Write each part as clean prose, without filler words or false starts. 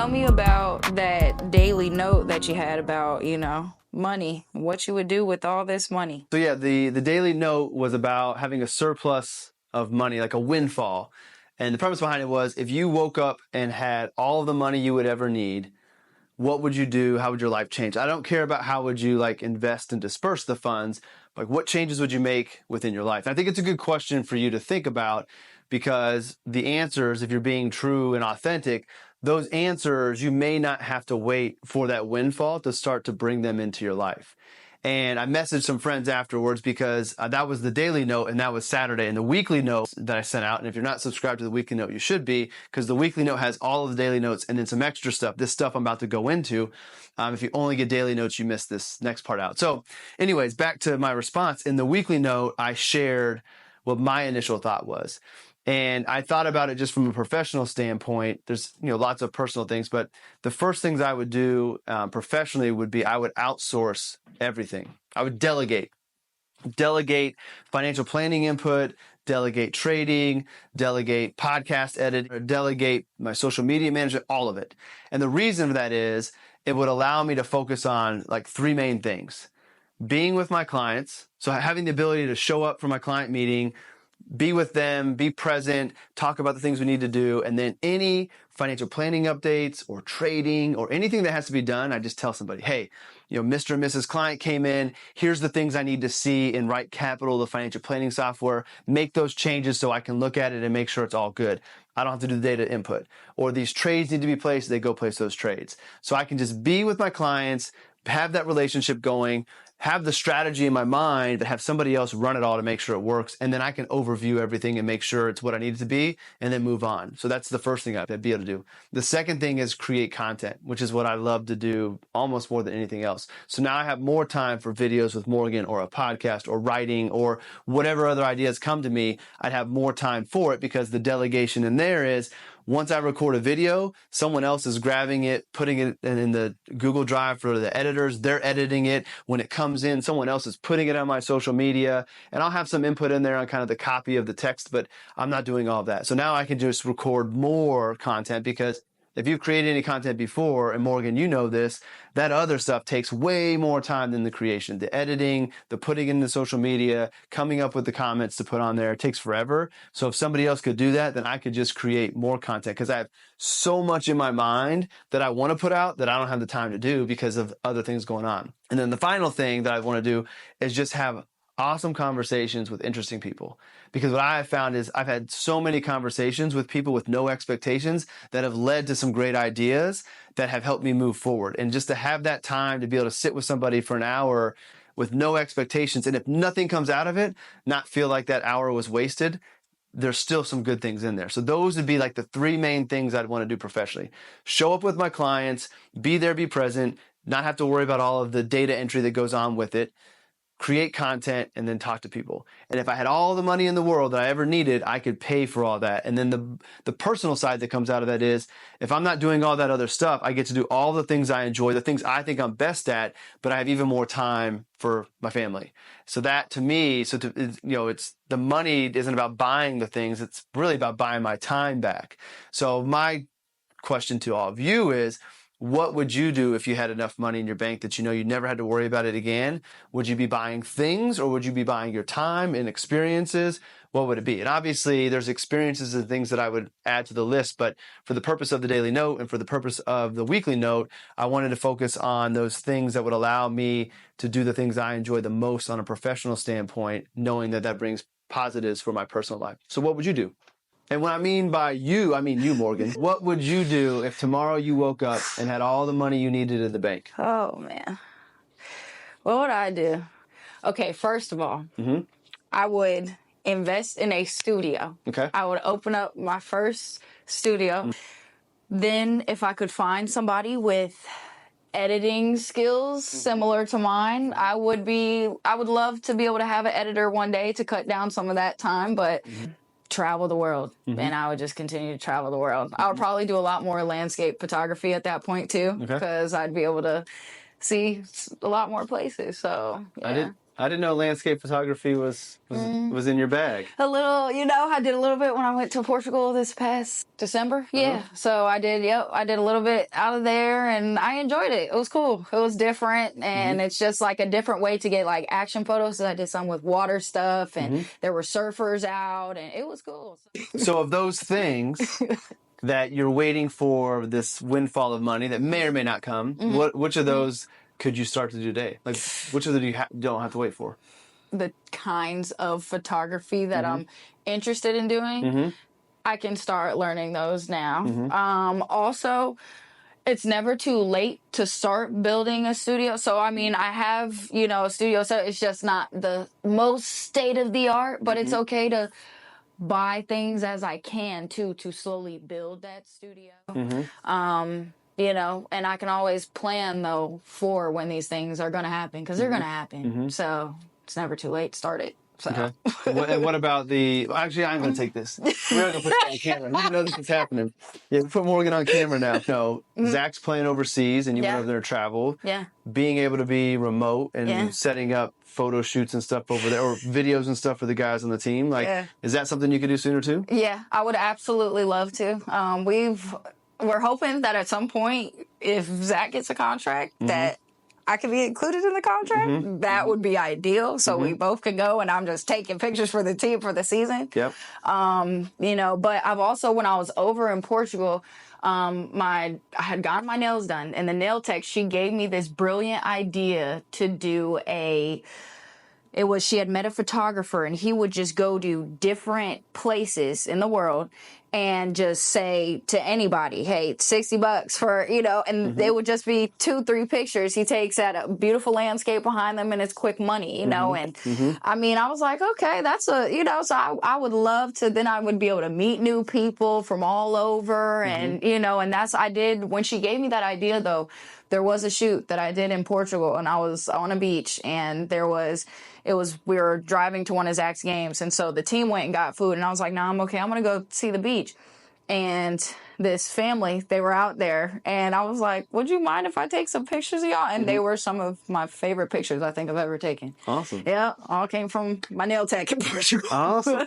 Tell me about that daily note that you had about, money, what you would do with all this money. So yeah, the daily note was about having a surplus of money, like a windfall. And the premise behind it was if you woke up and had all of the money you would ever need, what would you do? How would your life change? I don't care about how would you like invest and disperse the funds, like what changes would you make within your life? And I think it's a good question for you to think about because the answers, if you're being true and authentic, those answers, you may not have to wait for that windfall to start to bring them into your life. And I messaged some friends afterwards because that was the daily note and that was Saturday. And the weekly note that I sent out, and if you're not subscribed to the weekly note, you should be, because the weekly note has all of the daily notes and then some extra stuff. This stuff I'm about to go into. If you only get daily notes, you miss this next part out. So anyways, back to my response. In the weekly note, I shared what my initial thought was. And I thought about it just from a professional standpoint. There's lots of personal things, but the first things I would do professionally would be I would outsource everything. I would delegate financial planning input, delegate trading, delegate podcast edit, delegate my social media management, all of it. And the reason for that is it would allow me to focus on like three main things. Being with my clients, so having the ability to show up for my client meeting, be with them, be present, talk about the things we need to do, and then any financial planning updates or trading or anything that has to be done, I just tell somebody, hey, Mr. and Mrs. Client came in, here's the things I need to see in Right Capital, the financial planning software, make those changes so I can look at it and make sure it's all good. I don't have to do the data input. Or these trades need to be placed, they go place those trades. So I can just be with my clients, have that relationship going, have the strategy in my mind, but have somebody else run it all to make sure it works. And then I can overview everything and make sure it's what I need it to be and then move on. So that's the first thing I'd be able to do. The second thing is create content, which is what I love to do almost more than anything else. So now I have more time for videos with Morgan or a podcast or writing or whatever other ideas come to me. I'd have more time for it because the delegation in there is once I record a video, someone else is grabbing it, putting it in the Google Drive for the editors. They're editing it. When it comes in, someone else is putting it on my social media. And I'll have some input in there on kind of the copy of the text, but I'm not doing all of that. So now I can just record more content because if you've created any content before, and Morgan, you know this, that other stuff takes way more time than the creation. The editing, the putting in the social media, coming up with the comments to put on there, it takes forever. So if somebody else could do that, then I could just create more content because I have so much in my mind that I want to put out that I don't have the time to do because of other things going on. And then the final thing that I want to do is just have awesome conversations with interesting people. Because what I have found is I've had so many conversations with people with no expectations that have led to some great ideas that have helped me move forward. And just to have that time to be able to sit with somebody for an hour with no expectations, and if nothing comes out of it, not feel like that hour was wasted, there's still some good things in there. So those would be like the three main things I'd want to do professionally. Show up with my clients, be there, be present, not have to worry about all of the data entry that goes on with it, create content, and then talk to people. And if I had all the money in the world that I ever needed, I could pay for all that. And then the personal side that comes out of that is if I'm not doing all that other stuff, I get to do all the things I enjoy, the things I think I'm best at, but I have even more time for my family. So that to me, it's the money isn't about buying the things. It's really about buying my time back. So my question to all of you is, what would you do if you had enough money in your bank that you never had to worry about it again? Would you be buying things or would you be buying your time and experiences? What would it be? And obviously there's experiences and things that I would add to the list, but for the purpose of the daily note and for the purpose of the weekly note, I wanted to focus on those things that would allow me to do the things I enjoy the most on a professional standpoint, knowing that that brings positives for my personal life. So what would you do? And when I mean by you, I mean you, Morgan. What would you do if tomorrow you woke up and had all the money you needed in the bank? Oh, man. What would I do? Okay, first of all, I would invest in a studio. Okay. I would open up my first studio. Then if I could find somebody with editing skills similar to mine, I would love to be able to have an editor one day to cut down some of that time, but travel the world. And I would just continue to travel the world. I would probably do a lot more landscape photography at that point too, because I'd be able to see a lot more places. So yeah. I didn't know landscape photography was in your bag. A little, I did a little bit when I went to Portugal this past December. Yeah. So I did a little bit out of there and I enjoyed it. It was cool. It was different and it's just like a different way to get like action photos. So I did some with water stuff and there were surfers out and it was cool. So of those things that you're waiting for this windfall of money that may or may not come, which of those could you start to do today? Like, which of them you don't have to wait for? The kinds of photography that I'm interested in doing, I can start learning those now. Also, it's never too late to start building a studio. So, I mean, I have, a studio, so it's just not the most state of the art, but it's okay to buy things as I can too, to slowly build that studio. And I can always plan though for when these things are going to happen because they're going to happen. So it's never too late to start it. So. Okay. What about actually, I'm going to take this. We're going to put it on camera. I didn't know this was happening. Yeah, we put Morgan on camera now. No, Zach's playing overseas and you went over there to travel. Yeah. Being able to be remote and setting up photo shoots and stuff over there or videos and stuff for the guys on the team. Like, is that something you could do sooner too? Yeah, I would absolutely love to. We're hoping that at some point, if Zach gets a contract, that I could be included in the contract. That would be ideal. So we both could go and I'm just taking pictures for the team for the season. Yep. But I've also, when I was over in Portugal, I had gotten my nails done and the nail tech, she gave me this brilliant idea to do she had met a photographer and he would just go to different places in the world and just say to anybody, hey, it's $60 for, and they would just be 2-3 pictures. He takes at a beautiful landscape behind them and it's quick money, and I mean, I was like, okay, that's so I would love to, then I would be able to meet new people from all over and, and I did, when she gave me that idea though, there was a shoot that I did in Portugal and I was on a beach and we were driving to one of Zach's games. And so the team went and got food and I was like, I'm okay. I'm going to go see the beach. And this family, they were out there and I was like, would you mind if I take some pictures of y'all? And they were some of my favorite pictures I think I've ever taken. Awesome. Yeah. All came from my nail tech in Portugal. Awesome.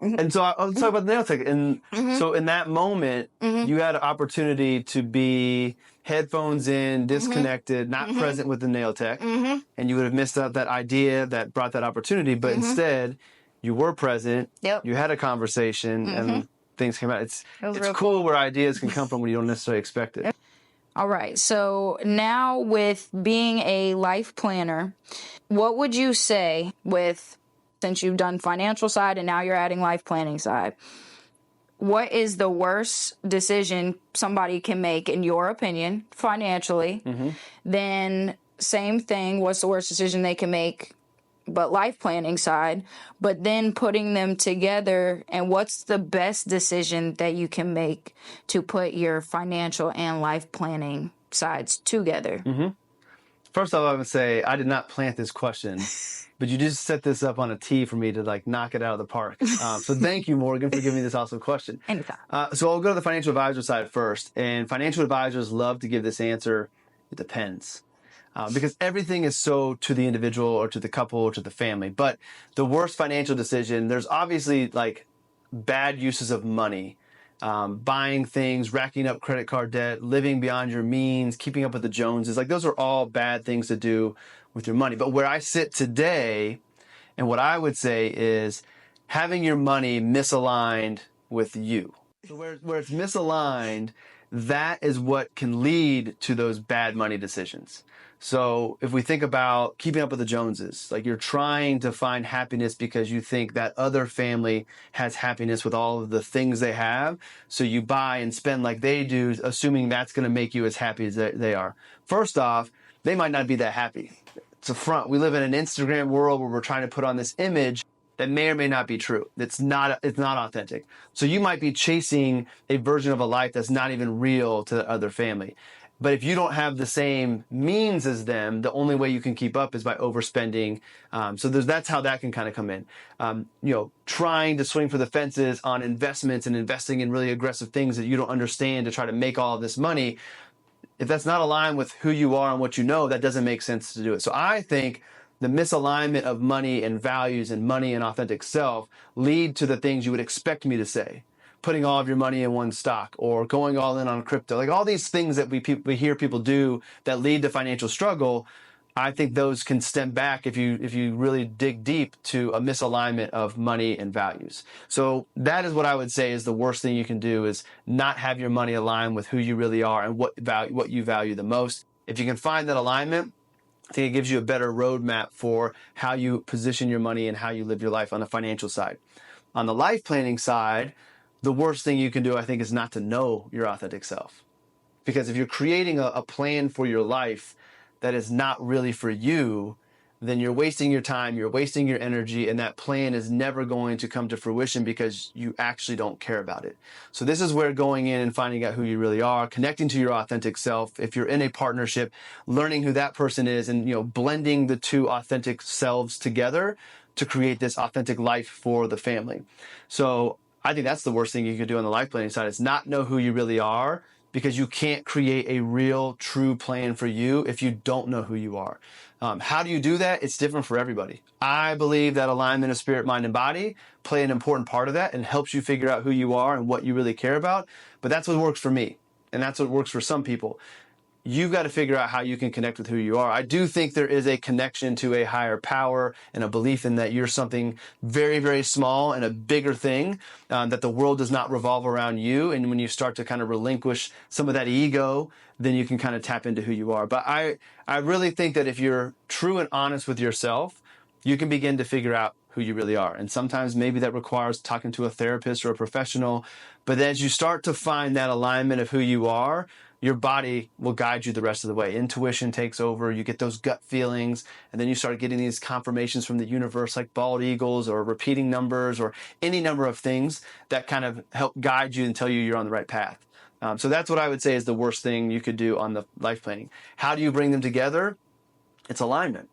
And so let's talk about the nail tech. And so in that moment, you had an opportunity to be headphones in, disconnected, not present with the nail tech. And you would have missed out that idea that brought that opportunity. But instead, you were present. Yep. You had a conversation and things came out. It's cool where ideas can come from when you don't necessarily expect it. All right. So now with being a life planner, what would you say since you've done financial side and now you're adding life planning side, what is the worst decision somebody can make, in your opinion, financially? Then same thing, what's the worst decision they can make, but life planning side, but then putting them together, and what's the best decision that you can make to put your financial and life planning sides together? First off, I would say I did not plant this question, but you just set this up on a tee for me to knock it out of the park. So thank you, Morgan, for giving me this awesome question. Anytime. So I'll go to the financial advisor side first. And financial advisors love to give this answer. It depends. Because everything is so to the individual or to the couple or to the family. But the worst financial decision, there's obviously bad uses of money. Buying things, racking up credit card debt, living beyond your means, keeping up with the Joneses. Those are all bad things to do with your money. But where I sit today, and what I would say is having your money misaligned with you. So where it's misaligned, that is what can lead to those bad money decisions. So if we think about keeping up with the Joneses, you're trying to find happiness because you think that other family has happiness with all of the things they have. So you buy and spend like they do, assuming that's going to make you as happy as they are. First off, they might not be that happy. It's a front. We live in an Instagram world where we're trying to put on this image that may or may not be true. It's not authentic. So you might be chasing a version of a life that's not even real to the other family. But if you don't have the same means as them, the only way you can keep up is by overspending. So that's how that can kind of come in. Trying to swing for the fences on investments and investing in really aggressive things that you don't understand to try to make all of this money. If that's not aligned with who you are and what you know, that doesn't make sense to do it. So I think the misalignment of money and values and money and authentic self lead to the things you would expect me to say. Putting all of your money in one stock or going all in on crypto, like all these things that we hear people do that lead to financial struggle. I think those can stem back if you really dig deep to a misalignment of money and values. So that is what I would say is the worst thing you can do, is not have your money align with who you really are and what you value the most. If you can find that alignment, I think it gives you a better roadmap for how you position your money and how you live your life on the financial side. On the life planning side, the worst thing you can do, I think, is not to know your authentic self. Because if you're creating a plan for your life that is not really for you, then you're wasting your time, you're wasting your energy, and that plan is never going to come to fruition because you actually don't care about it. So this is where going in and finding out who you really are, connecting to your authentic self. If you're in a partnership, learning who that person is and blending the two authentic selves together to create this authentic life for the family. So I think that's the worst thing you could do on the life planning side, is not know who you really are, because you can't create a real, true plan for you if you don't know who you are. How do you do that? It's different for everybody. I believe that alignment of spirit, mind, and body play an important part of that and helps you figure out who you are and what you really care about. But that's what works for me, and that's what works for some people. You've got to figure out how you can connect with who you are. I do think there is a connection to a higher power and a belief in that you're something very, very small and a bigger thing, that the world does not revolve around you. And when you start to kind of relinquish some of that ego, then you can kind of tap into who you are. But I really think that if you're true and honest with yourself, you can begin to figure out who you really are. And sometimes maybe that requires talking to a therapist or a professional. But as you start to find that alignment of who you are, your body will guide you the rest of the way. Intuition takes over. You get those gut feelings, and then you start getting these confirmations from the universe, like bald eagles or repeating numbers or any number of things that kind of help guide you and tell you you're on the right path. So that's what I would say is the worst thing you could do on the life planning. How do you bring them together? It's alignment.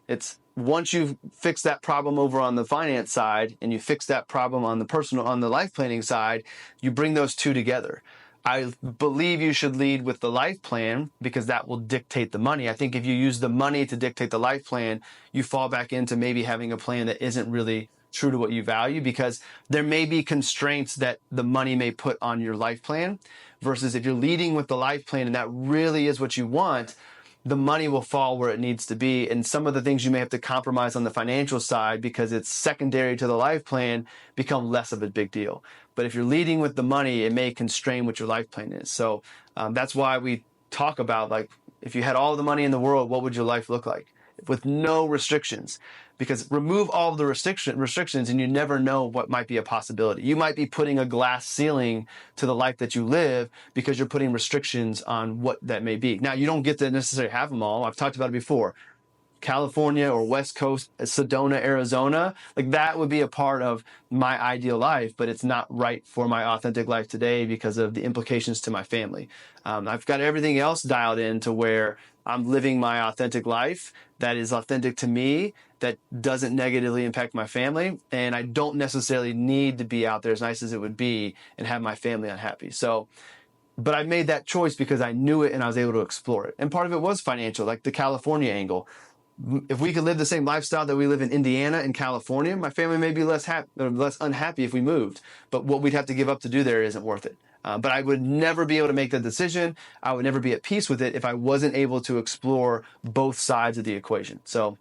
It's once you've fixed that problem over on the finance side and you fix that problem on the life planning side, you bring those two together. I believe you should lead with the life plan because that will dictate the money. I think if you use the money to dictate the life plan, you fall back into maybe having a plan that isn't really true to what you value, because there may be constraints that the money may put on your life plan, versus if you're leading with the life plan and that really is what you want, the money will fall where it needs to be. And some of the things you may have to compromise on the financial side because it's secondary to the life plan become less of a big deal. But if you're leading with the money, it may constrain what your life plan is. So that's why we talk about, like, if you had all the money in the world, what would your life look like? With no restrictions. Because remove all of the restrictions and you never know what might be a possibility. You might be putting a glass ceiling to the life that you live because you're putting restrictions on what that may be. Now, you don't get to necessarily have them all. I've talked about it before. California or West Coast, Sedona, Arizona, like that would be a part of my ideal life, but it's not right for my authentic life today because of the implications to my family. I've got everything else dialed in to where I'm living my authentic life that is authentic to me, that doesn't negatively impact my family, and I don't necessarily need to be out there, as nice as it would be, and have my family unhappy. So, but I made that choice because I knew it and I was able to explore it. And part of it was financial, like the California angle. If we could live the same lifestyle that we live in Indiana and California, my family may be less unhappy if we moved. But what we'd have to give up to do there isn't worth it. But I would never be able to make that decision. I would never be at peace with it if I wasn't able to explore both sides of the equation. So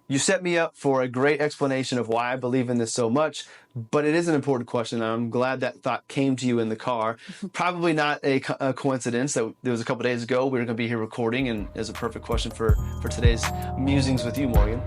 you set me up for a great explanation of why I believe in this so much, but it is an important question. I'm glad that thought came to you in the car. Probably not a coincidence that there was a couple days ago we were going to be here recording, and is a perfect question for today's musings with you, Morgan.